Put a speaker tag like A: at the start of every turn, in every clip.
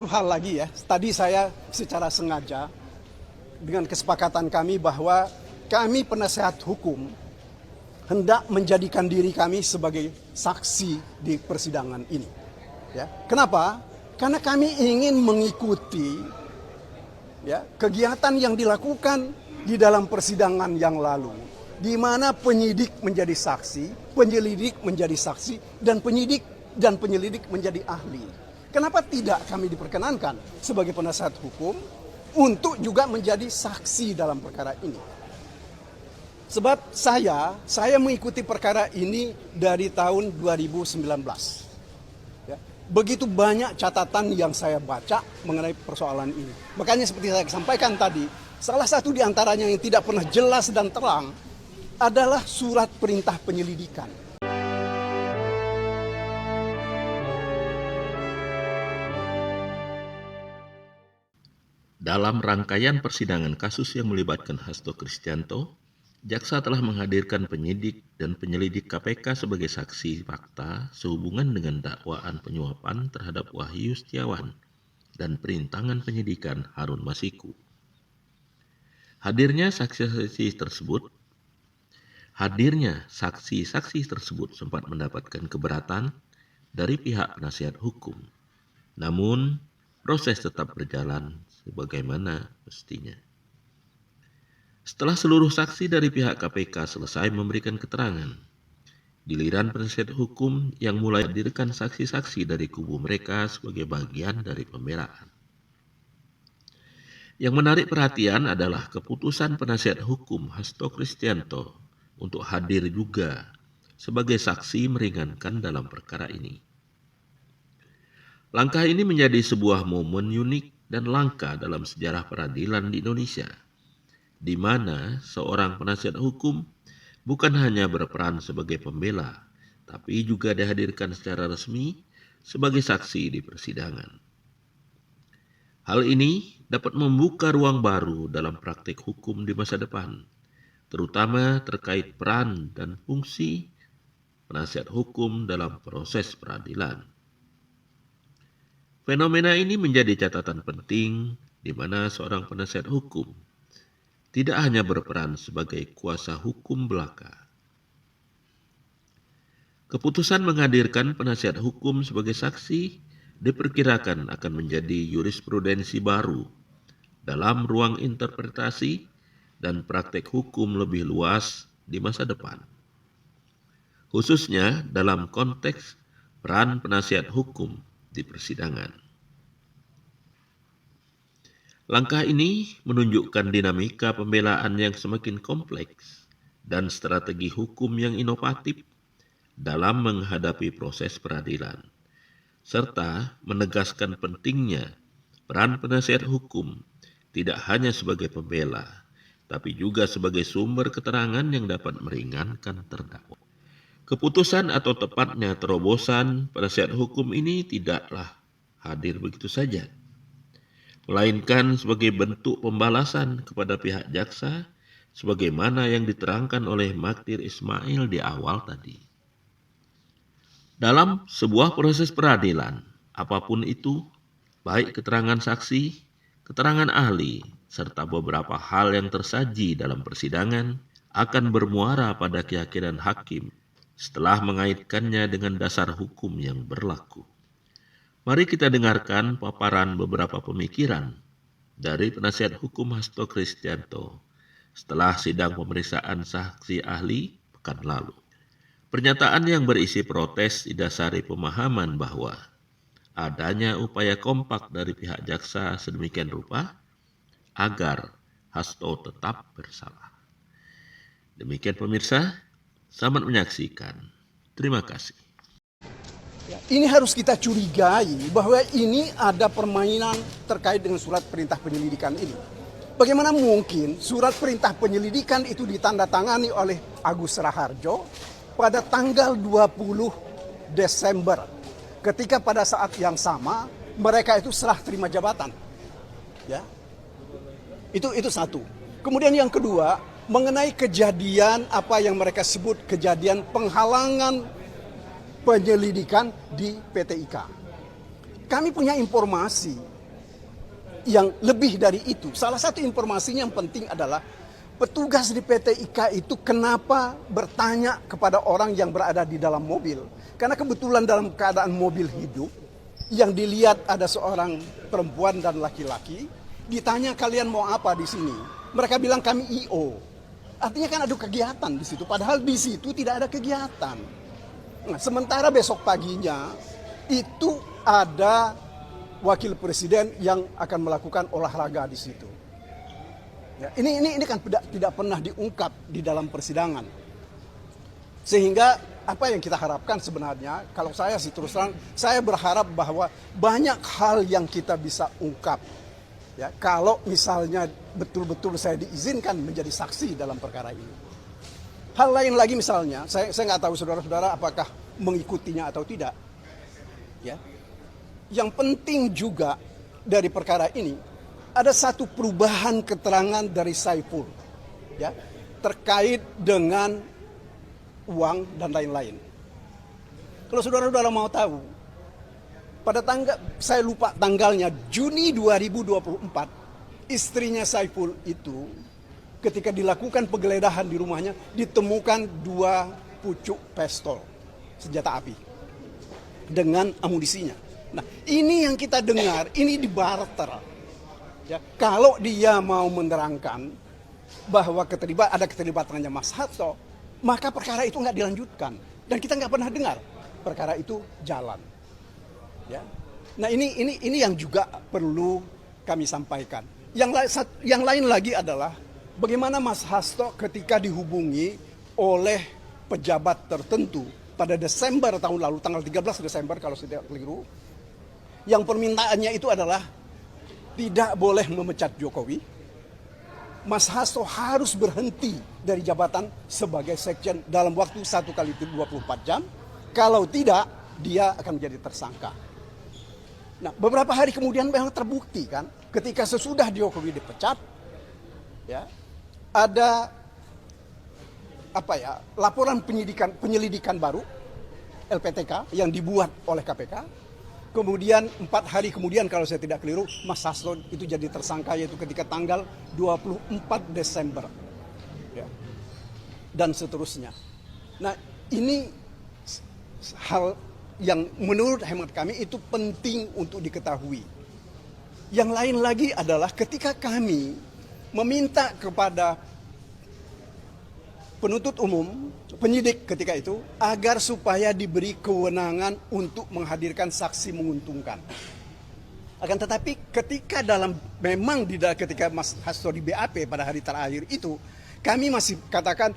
A: Hal lagi ya, tadi saya secara sengaja dengan kesepakatan kami bahwa kami penasehat hukum hendak menjadikan diri kami sebagai saksi di persidangan ini. Ya, kenapa? Karena kami ingin mengikuti kegiatan yang dilakukan di dalam persidangan yang lalu, di mana penyidik menjadi saksi, penyelidik menjadi saksi, dan penyelidik menjadi ahli. Kenapa tidak kami diperkenankan sebagai penasehat hukum untuk juga menjadi saksi dalam perkara ini? Sebab saya mengikuti perkara ini dari tahun 2019. Ya, begitu banyak catatan yang saya baca mengenai persoalan ini. Makanya seperti saya sampaikan tadi, salah satu di antaranya yang tidak pernah jelas dan terang adalah surat perintah penyelidikan.
B: Dalam rangkaian persidangan kasus yang melibatkan Hasto Kristianto, jaksa telah menghadirkan penyidik dan penyelidik KPK sebagai saksi fakta sehubungan dengan dakwaan penyuapan terhadap Wahyu Setiawan dan perintangan penyidikan Harun Masiku. Hadirnya saksi-saksi tersebut sempat mendapatkan keberatan dari pihak penasihat hukum. Namun, proses tetap berjalan sebagaimana mestinya. Setelah seluruh saksi dari pihak KPK selesai memberikan keterangan, giliran penasihat hukum yang mulai hadirkan saksi-saksi dari kubu mereka sebagai bagian dari pembelaan. Yang menarik perhatian adalah keputusan penasihat hukum Hasto Kristianto untuk hadir juga sebagai saksi meringankan dalam perkara ini. Langkah ini menjadi sebuah momen unik dan langka dalam sejarah peradilan di Indonesia, di mana seorang penasihat hukum bukan hanya berperan sebagai pembela, tapi juga dihadirkan secara resmi sebagai saksi di persidangan. Hal ini dapat membuka ruang baru dalam praktik hukum di masa depan, terutama terkait peran dan fungsi penasihat hukum dalam proses peradilan. Fenomena ini menjadi catatan penting di mana seorang penasihat hukum tidak hanya berperan sebagai kuasa hukum belaka. Keputusan menghadirkan penasihat hukum sebagai saksi diperkirakan akan menjadi jurisprudensi baru dalam ruang interpretasi dan praktek hukum lebih luas di masa depan. Khususnya dalam konteks peran penasihat hukum di persidangan. Langkah ini menunjukkan dinamika pembelaan yang semakin kompleks dan strategi hukum yang inovatif dalam menghadapi proses peradilan, serta menegaskan pentingnya peran penasihat hukum tidak hanya sebagai pembela, tapi juga sebagai sumber keterangan yang dapat meringankan terdakwa. Keputusan atau tepatnya terobosan penasihat hukum ini tidaklah hadir begitu saja, melainkan sebagai bentuk pembalasan kepada pihak jaksa sebagaimana yang diterangkan oleh Magdir Ismail di awal tadi. Dalam sebuah proses peradilan, apapun itu, baik keterangan saksi, keterangan ahli, serta beberapa hal yang tersaji dalam persidangan akan bermuara pada keyakinan hakim setelah mengaitkannya dengan dasar hukum yang berlaku. Mari kita dengarkan paparan beberapa pemikiran dari penasihat hukum Hasto Kristianto setelah sidang pemeriksaan saksi ahli pekan lalu. Pernyataan yang berisi protes didasari pemahaman bahwa adanya upaya kompak dari pihak jaksa sedemikian rupa agar Hasto tetap bersalah. Demikian pemirsa, selamat menyaksikan. Terima kasih.
A: Ini harus kita curigai bahwa ini ada permainan terkait dengan surat perintah penyelidikan ini. Bagaimana mungkin surat perintah penyelidikan itu ditandatangani oleh Agus Raharjo pada tanggal 20 Desember, ketika pada saat yang sama mereka itu serah terima jabatan. Ya. Itu satu. Kemudian yang kedua, mengenai kejadian apa yang mereka sebut kejadian penghalangan penyelidikan di PT IKA. Kami punya informasi yang lebih dari itu. Salah satu informasinya yang penting adalah petugas di PT IKA itu kenapa bertanya kepada orang yang berada di dalam mobil. Karena kebetulan dalam keadaan mobil hidup, yang dilihat ada seorang perempuan dan laki-laki, ditanya kalian mau apa di sini. Mereka bilang kami IO. Artinya kan ada kegiatan di situ, padahal di situ tidak ada kegiatan. Nah, sementara besok paginya itu ada wakil presiden yang akan melakukan olahraga di situ. Ya, ini kan tidak pernah diungkap di dalam persidangan. Sehingga apa yang kita harapkan sebenarnya, kalau saya sih terus terang, saya berharap bahwa banyak hal yang kita bisa ungkap. Ya, kalau misalnya betul-betul saya diizinkan menjadi saksi dalam perkara ini. Hal lain lagi misalnya, saya nggak tahu saudara-saudara apakah mengikutinya atau tidak. Ya, yang penting juga dari perkara ini, ada satu perubahan keterangan dari Saiful, ya, terkait dengan uang dan lain-lain. Kalau saudara-saudara mau tahu, pada tanggal, saya lupa tanggalnya, Juni 2024, istrinya Saiful itu ketika dilakukan penggeledahan di rumahnya, ditemukan 2 pucuk pistol, senjata api, dengan amunisinya. Nah, ini yang kita dengar, ini dibarter. Ya, kalau dia mau menerangkan bahwa ada keterlibatannya Mas Hasto, maka perkara itu nggak dilanjutkan. Dan kita nggak pernah dengar perkara itu jalan. Ya. Nah ini yang juga perlu kami sampaikan. Yang lain lagi adalah bagaimana Mas Hasto ketika dihubungi oleh pejabat tertentu pada Desember tahun lalu, tanggal 13 Desember kalau saya tidak keliru, yang permintaannya itu adalah tidak boleh memecat Jokowi. Mas Hasto harus berhenti dari jabatan sebagai sekjen dalam waktu 1 kali 24 jam. Kalau tidak, dia akan menjadi tersangka. Nah, beberapa hari kemudian memang terbukti kan, ketika sesudah Jokowi dipecat, ya, ada laporan penyelidikan baru LPTK yang dibuat oleh KPK. Kemudian 4 hari kemudian kalau saya tidak keliru, Mas Hasto itu jadi tersangka, yaitu ketika tanggal 24 Desember. Ya. Dan seterusnya. Nah, ini hal yang menurut hemat kami itu penting untuk diketahui. Yang lain lagi adalah ketika kami meminta kepada penuntut umum, penyidik ketika itu, agar supaya diberi kewenangan untuk menghadirkan saksi menguntungkan. Akan tetapi ketika ketika Mas Hasto di BAP pada hari terakhir itu, kami masih katakan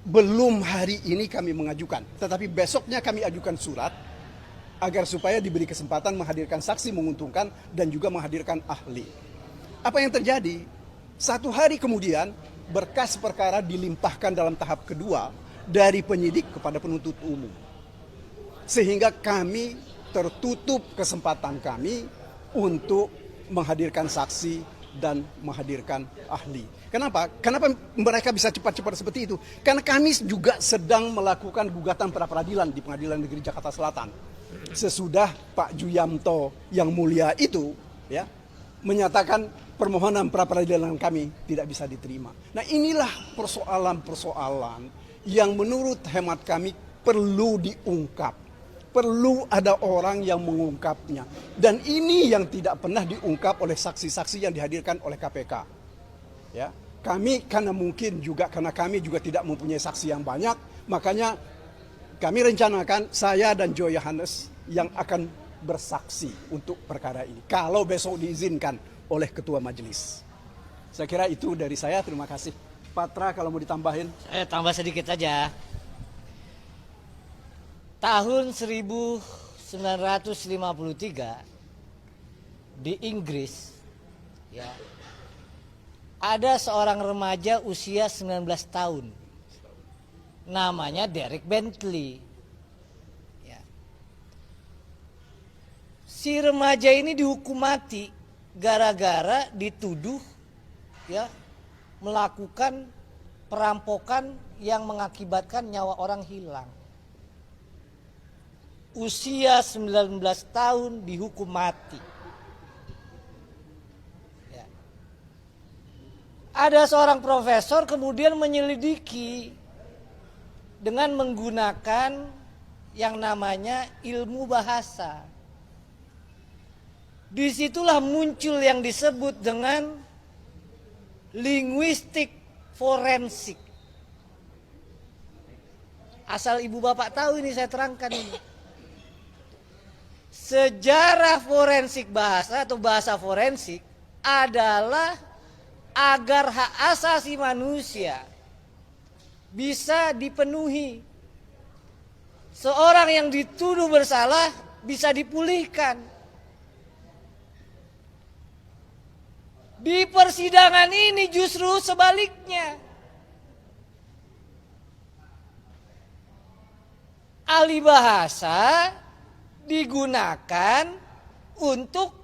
A: belum hari ini kami mengajukan. Tetapi besoknya kami ajukan surat agar supaya diberi kesempatan menghadirkan saksi menguntungkan dan juga menghadirkan ahli. Apa yang terjadi? 1 hari kemudian berkas perkara dilimpahkan dalam tahap kedua dari penyidik kepada penuntut umum. Sehingga kami tertutup kesempatan kami untuk menghadirkan saksi dan menghadirkan ahli. Kenapa? Kenapa mereka bisa cepat-cepat seperti itu? Karena kami juga sedang melakukan gugatan pra peradilan di Pengadilan Negeri Jakarta Selatan. Sesudah Pak Juyamto yang mulia itu, ya, menyatakan permohonan pra peradilan kami tidak bisa diterima. Nah, inilah persoalan-persoalan yang menurut hemat kami perlu diungkap. Perlu ada orang yang mengungkapnya. Dan ini yang tidak pernah diungkap oleh saksi-saksi yang dihadirkan oleh KPK. Ya, karena kami juga tidak mempunyai saksi yang banyak, makanya kami rencanakan saya dan Joy Yohanes yang akan bersaksi untuk perkara ini. Kalau besok diizinkan oleh ketua majelis. Saya kira itu dari saya, terima kasih. Patra kalau mau ditambahin.
C: Saya tambah sedikit aja. Tahun 1953 di Inggris, ya, ada seorang remaja usia 19 tahun. Namanya Derek Bentley. Ya. Si remaja ini dihukum mati gara-gara dituduh, ya, melakukan perampokan yang mengakibatkan nyawa orang hilang. Usia 19 tahun dihukum mati. ada seorang profesor kemudian menyelidiki dengan menggunakan yang namanya ilmu bahasa. Disitulah muncul yang disebut dengan linguistik forensik. Asal ibu bapak tahu ini saya terangkan ini. Sejarah forensik bahasa atau bahasa forensik adalah agar hak asasi manusia bisa dipenuhi. Seorang yang dituduh bersalah bisa dipulihkan. Di persidangan ini justru sebaliknya. Ahli bahasa digunakan untuk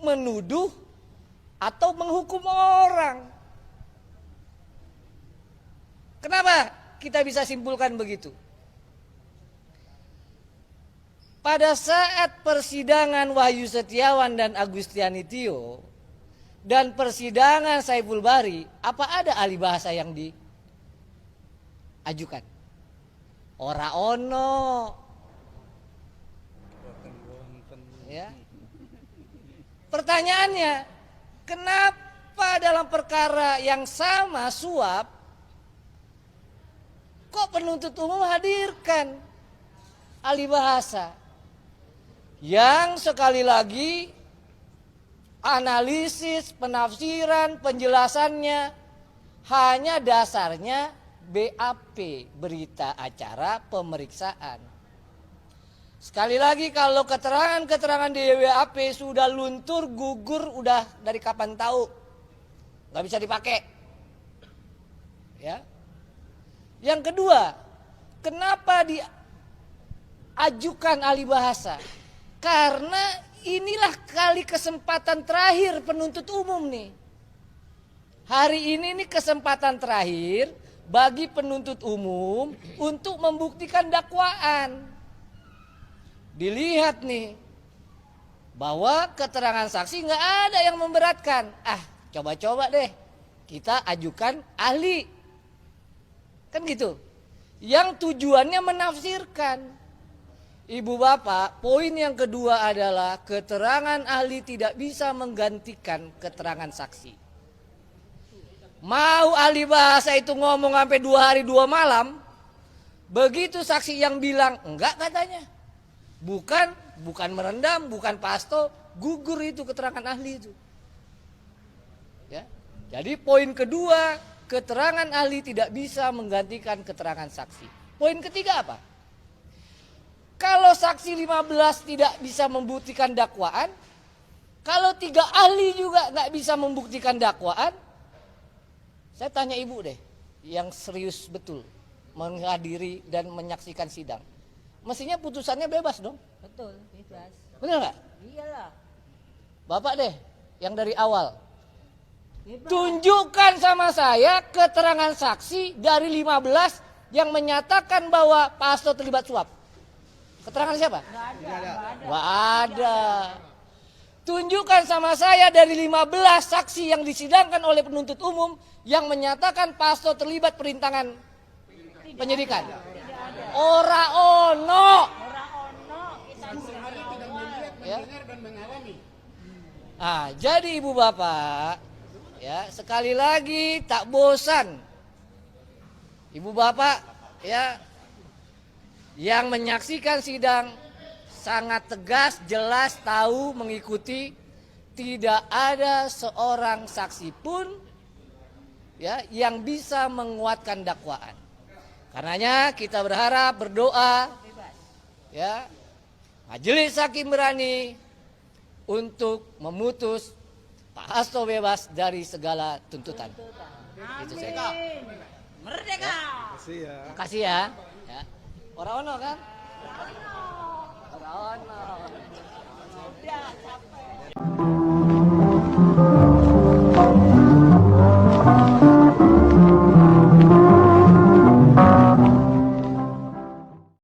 C: menuduh atau menghukum orang. Kenapa kita bisa simpulkan begitu? Pada saat persidangan Wahyu Setiawan dan Agustiani Tio dan persidangan Saiful Bahri, apa ada ahli bahasa yang diajukan? Ora ono. Ya. Pertanyaannya, kenapa dalam perkara yang sama suap kok penuntut umum hadirkan ahli bahasa yang sekali lagi analisis, penafsiran, penjelasannya hanya dasarnya BAP, berita acara pemeriksaan. Sekali lagi kalau keterangan-keterangan di BAP sudah luntur, gugur, udah dari kapan tahu, nggak bisa dipakai. Ya. Yang kedua, kenapa diajukan ahli bahasa? Karena inilah kali kesempatan terakhir penuntut umum nih. Hari ini nih kesempatan terakhir bagi penuntut umum untuk membuktikan dakwaan. Dilihat nih bahwa keterangan saksi nggak ada yang memberatkan. Coba-coba deh kita ajukan ahli. Kan gitu. Yang tujuannya menafsirkan. Ibu bapak, poin yang kedua adalah keterangan ahli tidak bisa menggantikan keterangan saksi. Mau ahli bahasa itu ngomong sampai 2 hari 2 malam, begitu saksi yang bilang enggak katanya, bukan merendam, bukan pasto, gugur itu keterangan ahli itu. Ya. Jadi poin kedua, keterangan ahli tidak bisa menggantikan keterangan saksi. Poin ketiga apa? Kalau saksi 15 tidak bisa membuktikan dakwaan, kalau 3 ahli juga nggak bisa membuktikan dakwaan, saya tanya ibu deh, yang serius betul menghadiri dan menyaksikan sidang, mestinya putusannya bebas dong?
D: Betul, bebas.
C: Benar nggak?
D: Iyalah.
C: Bapak deh, yang dari awal,
D: Bebas.
C: tunjukkan sama saya keterangan saksi dari 15 yang menyatakan bahwa Pak Hasto terlibat suap. Keterangan siapa? Nggak ada. Tunjukkan sama saya dari 15 saksi yang disidangkan oleh penuntut umum yang menyatakan Pak Hasto terlibat perintangan penyidikan. Ora ono. Ya. Jadi ibu bapak, ya sekali lagi tak bosan, ibu bapak, ya. Yang menyaksikan sidang sangat tegas, jelas, tahu, mengikuti, tidak ada seorang saksi pun ya yang bisa menguatkan dakwaan. Karenanya kita berharap, berdoa ya majelis hakim berani untuk memutus Pak Hasto bebas dari segala tuntutan. Itu saja.
D: Merdeka.
C: Terima kasih ya. Orang ono kan? Orang ono.
D: Udah capek.